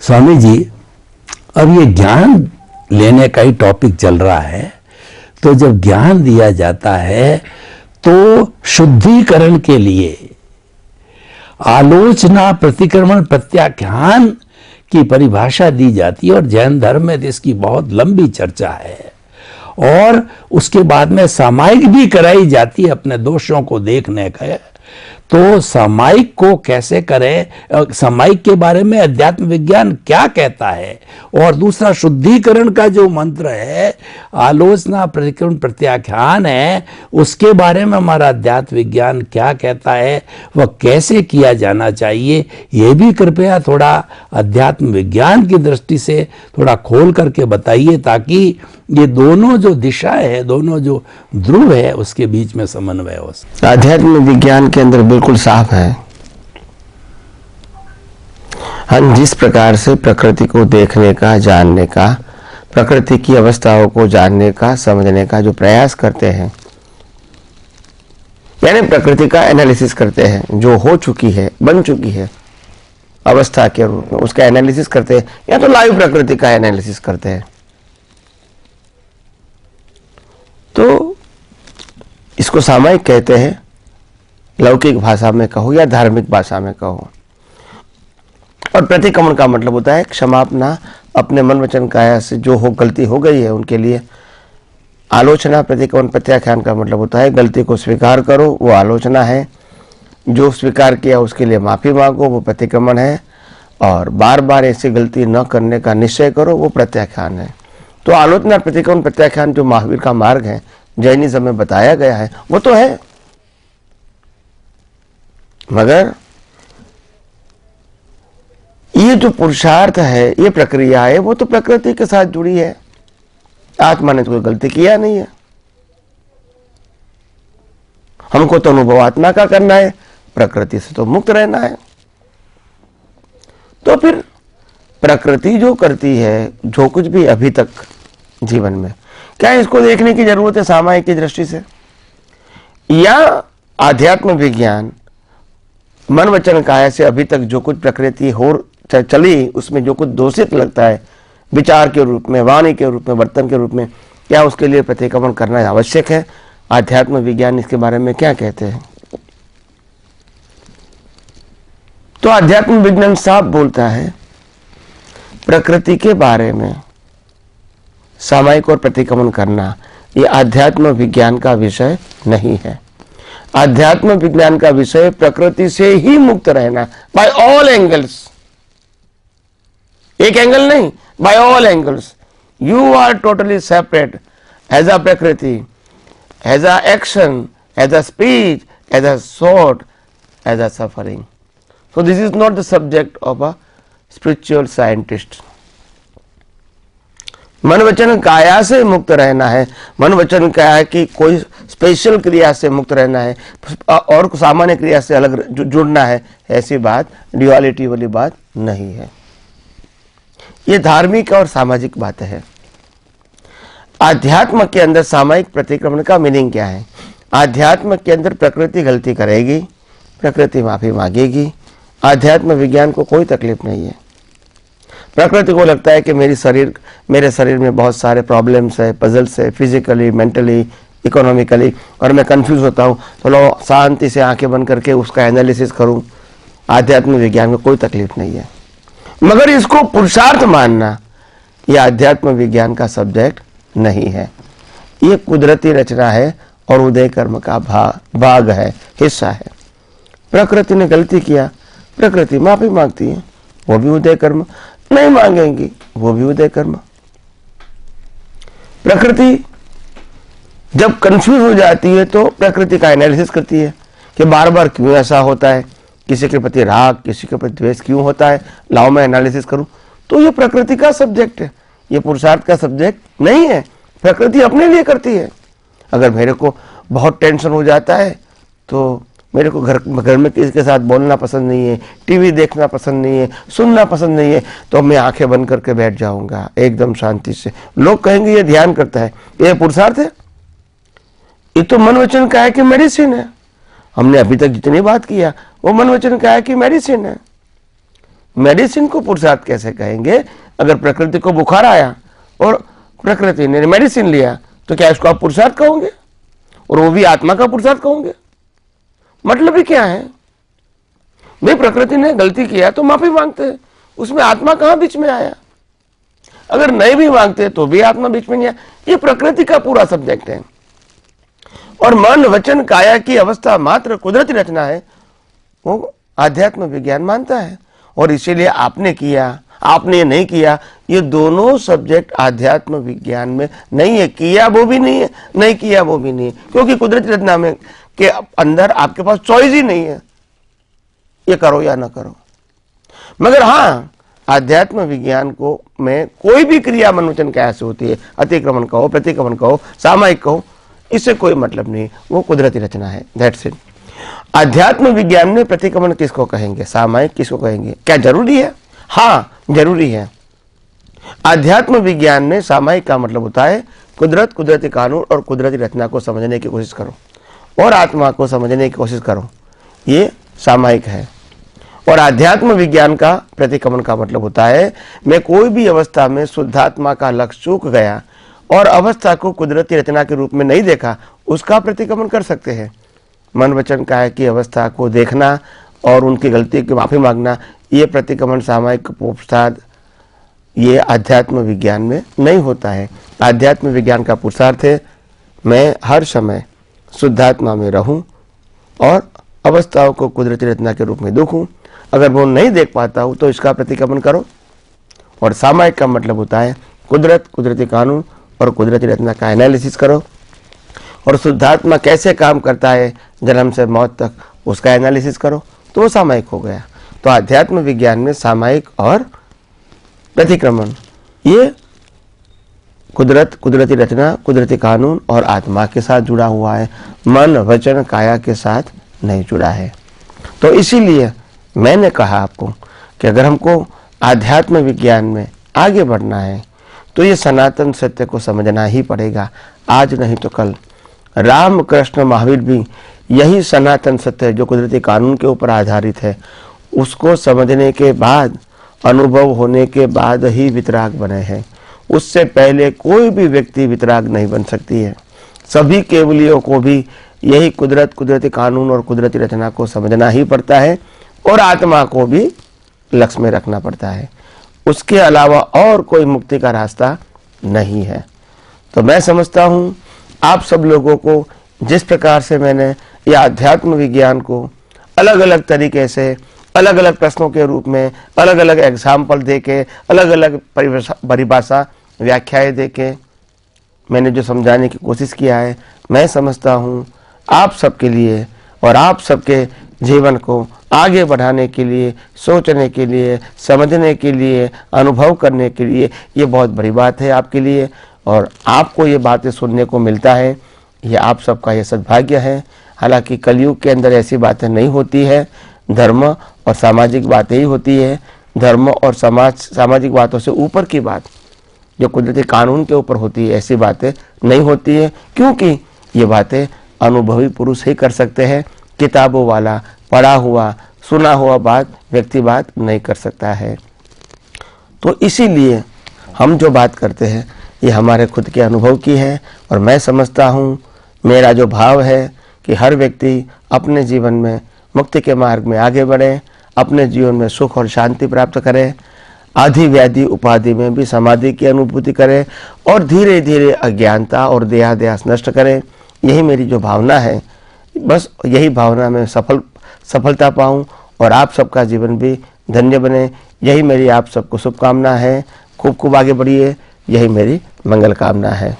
स्वामी जी, अब ये ज्ञान लेने का ही टॉपिक चल रहा है, तो जब ज्ञान दिया जाता है तो शुद्धिकरण के लिए आलोचना, प्रतिक्रमण, प्रत्याख्यान की परिभाषा दी जाती है और जैन धर्म में इसकी बहुत लंबी चर्चा है और उसके बाद में सामायिक भी कराई जाती है अपने दोषों को देखने का। तो सामायिक को कैसे करें, सामायिक के बारे में अध्यात्म विज्ञान क्या कहता है, और दूसरा शुद्धिकरण का जो मंत्र है, आलोचना, प्रतिक्रमण, प्रत्याख्यान है, उसके बारे में हमारा अध्यात्म विज्ञान क्या कहता है, वह कैसे किया जाना चाहिए, ये भी कृपया थोड़ा अध्यात्म विज्ञान की दृष्टि से थोड़ा खोल करके बताइए, ताकि ये दोनों जो दिशा है, दोनों जो ध्रुव है, उसके बीच में समन्वय हो सके। आध्यात्म विज्ञान के अंदर बिल्कुल साफ है, हम जिस प्रकार से प्रकृति को देखने का, जानने का, प्रकृति की अवस्थाओं को जानने का, समझने का जो प्रयास करते हैं, यानी प्रकृति का एनालिसिस करते हैं, जो हो चुकी है, बन चुकी है अवस्था के रूप में, उसका एनालिसिस करते हैं, या तो लाइव प्रकृति का एनालिसिस करते हैं, तो इसको सामायिक कहते हैं, लौकिक भाषा में कहो या धार्मिक भाषा में कहो। और प्रतिक्रमण का मतलब होता है क्षमापना, अपने मन वचन काया से जो हो गलती हो गई है उनके लिए। आलोचना, प्रतिक्रमण, प्रत्याख्यान का मतलब होता है गलती को स्वीकार करो, वो आलोचना है, जो स्वीकार किया उसके लिए माफी मांगो, वो प्रतिक्रमण है, और बार बार ऐसी गलती न करने का निश्चय करो, वो प्रत्याख्यान है। तो आलोचना, प्रतिक्रमण, प्रत्याख्यान जो महावीर का मार्ग है, जैनिज्म में बताया गया है, वो तो है, मगर ये जो पुरुषार्थ है, ये प्रक्रिया है, वो तो प्रकृति के साथ जुड़ी है। आत्मा ने तो कोई गलती किया नहीं है, हमको तो अनुभव आत्मा का करना है, प्रकृति से तो मुक्त रहना है। तो फिर प्रकृति जो करती है, जो कुछ भी अभी तक जीवन में, क्या इसको देखने की जरूरत है सामायिक की दृष्टि से, या आध्यात्म विज्ञान मन वचन काया से अभी तक जो कुछ प्रकृति हो चली, उसमें जो कुछ दोषित लगता है विचार के रूप में, वाणी के रूप में, वर्तन के रूप में, क्या उसके लिए प्रतिक्रमण करना आवश्यक है? आध्यात्म विज्ञान इसके बारे में क्या कहते हैं? तो आध्यात्म विज्ञान साफ बोलता है प्रकृति के बारे में सामायिक और प्रतिक्रमण करना ये आध्यात्म विज्ञान का विषय नहीं है। आध्यात्म विज्ञान का विषय प्रकृति से ही मुक्त रहना, बाय ऑल एंगल्स, एक एंगल नहीं, by all angles. You are totally separate as a prakriti, as a action, as a speech, as a thought, as a suffering. So this is not the subject of a spiritual scientist. मन वचन काया से मुक्त रहना है, मन वचन काया की कोई स्पेशल क्रिया से मुक्त रहना है और सामान्य क्रिया से अलग जुड़ना है, ऐसी बात, ड्युअलिटी वाली बात नहीं है। ये धार्मिक और सामाजिक बातें है। आध्यात्म के अंदर सामायिक प्रतिक्रमण का मीनिंग क्या है? आध्यात्म के अंदर प्रकृति गलती करेगी, प्रकृति माफी मांगेगी, आध्यात्म विज्ञान को कोई तकलीफ नहीं है। प्रकृति को लगता है कि मेरे शरीर में बहुत सारे प्रॉब्लम्स है, पजल्स है, फिजिकली, मेंटली, इकोनॉमिकली, और मैं कंफ्यूज होता हूँ, तो लो शांति से आंखें बंद करके उसका एनालिसिस करूं। आध्यात्म विज्ञान में कोई तकलीफ नहीं है, मगर इसको पुरुषार्थ मानना यह आध्यात्म विज्ञान का सब्जेक्ट नहीं है। ये कुदरती रचना है और उदय कर्म का भाग है, हिस्सा है। प्रकृति ने गलती किया, प्रकृति माफी मांगती है, वो भी उदय कर्म, नहीं मांगेंगी वो भी उदय कर्म। प्रकृति जब कंफ्यूज हो जाती है तो प्रकृति का एनालिसिस करती है कि बार बार क्यों ऐसा होता है, किसी के प्रति राग, किसी के प्रति द्वेष क्यों होता है, लाओ मैं एनालिसिस करूं। तो ये प्रकृति का सब्जेक्ट है, ये पुरुषार्थ का सब्जेक्ट नहीं है। प्रकृति अपने लिए करती है। अगर मेरे को बहुत टेंशन हो जाता है तो मेरे को घर में किसी के साथ बोलना पसंद नहीं है, टीवी देखना पसंद नहीं है, सुनना पसंद नहीं है, तो मैं आंखें बंद करके बैठ जाऊंगा एकदम शांति से। लोग कहेंगे ये ध्यान करता है, ये पुरुषार्थ है? ये तो मन वचन काया की मेडिसिन है। हमने अभी तक जितनी बात किया वो मन वचन काया की मेडिसिन है। मेडिसिन को पुरुषार्थ कैसे कहेंगे? अगर प्रकृति को बुखार आया और प्रकृति ने मेडिसिन लिया तो क्या इसको आप पुरुषार्थ कहोगे? और वो भी आत्मा का पुरुषार्थ कहोगे? मतलब ही क्या है? भाई प्रकृति ने गलती किया तो माफी मांगते हैं, उसमें आत्मा कहां बीच में आया? अगर नहीं भी मांगते तो भी आत्मा बीच में नहीं आया। ये प्रकृति का पूरा सब्जेक्ट है। और मन वचन काया की अवस्था मात्र कुदरती रचना है, वो आध्यात्म विज्ञान मानता है। और इसीलिए आपने किया, आपने नहीं किया, ये दोनों सब्जेक्ट आध्यात्म विज्ञान में नहीं है। किया वो भी नहीं है, नहीं किया वो भी नहीं है, क्योंकि कुदरती रचना में के अंदर आपके पास चॉइस ही नहीं है, ये करो या ना करो। मगर हाँ, आध्यात्म विज्ञान को में कोई भी क्रिया मन वचन काया से होती है, अतिक्रमण कहो, प्रतिक्रमण कहो, सामायिक कहो, इससे कोई मतलब नहीं, वो कुदरती रचना है। That's it. आध्यात्म विज्ञान में प्रतिक्रमण किसको कहेंगे, सामायिक किसको कहेंगे? क्या जरूरी है? हाँ, जरूरी है। आध्यात्म विज्ञान में सामायिक का मतलब होता है कुदरत, कुदरती कानून और कुदरती रचना को समझने की कोशिश करो और आत्मा को समझने की कोशिश करो, ये सामायिक है। और आध्यात्म विज्ञान का प्रतिक्रमण का मतलब होता है मैं कोई भी अवस्था में शुद्धात्मा का लक्ष्य चूक गया और अवस्था को कुदरती रचना के रूप में नहीं देखा, उसका प्रतिक्रमण कर सकते हैं। मन वचन काया की अवस्था को देखना और उनकी गलती की माफी मांगना, ये प्रतिक्रमण सामायिक पुरुषार्थ ये आध्यात्म विज्ञान में नहीं होता है। आध्यात्म विज्ञान का पुरुषार्थ है मैं हर समय शुद्धात्मा में रहूं और अवस्थाओं को कुदरती रचना के रूप में देखूं। अगर वो नहीं देख पाता हूं तो इसका प्रतिक्रमण करो। और सामायिक का मतलब होता है कुदरत, कुदरती कानून और कुदरती रचना का एनालिसिस करो और शुद्धात्मा कैसे काम करता है जन्म से मौत तक, उसका एनालिसिस करो, तो वो सामायिक हो गया। तो आध्यात्म विज्ञान में सामायिक और प्रतिक्रमण ये कुदरत, कुदरती रचना, कुदरती कानून और आत्मा के साथ जुड़ा हुआ है, मन वचन काया के साथ नहीं जुड़ा है। तो इसीलिए मैंने कहा आपको कि अगर हमको आध्यात्म विज्ञान में आगे बढ़ना है तो ये सनातन सत्य को समझना ही पड़ेगा, आज नहीं तो कल। राम कृष्ण महावीर भी यही सनातन सत्य है जो कुदरती कानून के ऊपर आधारित है, उसको समझने के बाद, अनुभव होने के बाद ही वितराग बने हैं। उससे पहले कोई भी व्यक्ति वितराग नहीं बन सकती है। सभी केवलियों को भी यही कुदरत, कुदरती कानून और कुदरती रचना को समझना ही पड़ता है और आत्मा को भी लक्ष्य में रखना पड़ता है। उसके अलावा और कोई मुक्ति का रास्ता नहीं है। तो मैं समझता हूँ आप सब लोगों को जिस प्रकार से मैंने ये आध्यात्म विज्ञान को अलग अलग तरीके से, अलग अलग प्रश्नों के रूप में, अलग अलग एग्जाम्पल देके, अलग अलग परिभाषा व्याख्याएं देके मैंने जो समझाने की कोशिश किया है, मैं समझता हूँ आप सबके लिए और आप सबके जीवन को आगे बढ़ाने के लिए, सोचने के लिए, समझने के लिए, अनुभव करने के लिए ये बहुत बड़ी बात है आपके लिए। और आपको ये बातें सुनने को मिलता है, ये आप सबका ये सद्भाग्य है। हालांकि कलयुग के अंदर ऐसी बातें नहीं होती है, धर्म और सामाजिक बातें ही होती है। धर्म और सामाजिक बातों से ऊपर की बात जो कुदरती कानून के ऊपर होती है, ऐसी बातें नहीं होती है, क्योंकि ये बातें अनुभवी पुरुष ही कर सकते हैं। किताबों वाला, पढ़ा हुआ, सुना हुआ बात व्यक्ति बात नहीं कर सकता है। तो इसीलिए हम जो बात करते हैं ये हमारे खुद के अनुभव की है। और मैं समझता हूँ, मेरा जो भाव है कि हर व्यक्ति अपने जीवन में मुक्ति के मार्ग में आगे बढ़े, अपने जीवन में सुख और शांति प्राप्त करे, आदि व्याधि उपाधि में भी समाधि की अनुभूति करे और धीरे धीरे अज्ञानता और देहाध्यास नष्ट करे। यही मेरी जो भावना है, बस यही भावना में सफलता पाऊँ और आप सबका जीवन भी धन्य बने, यही मेरी आप सबको शुभकामना है। खूब खूब आगे बढ़िए, यही मेरी मंगल कामना है।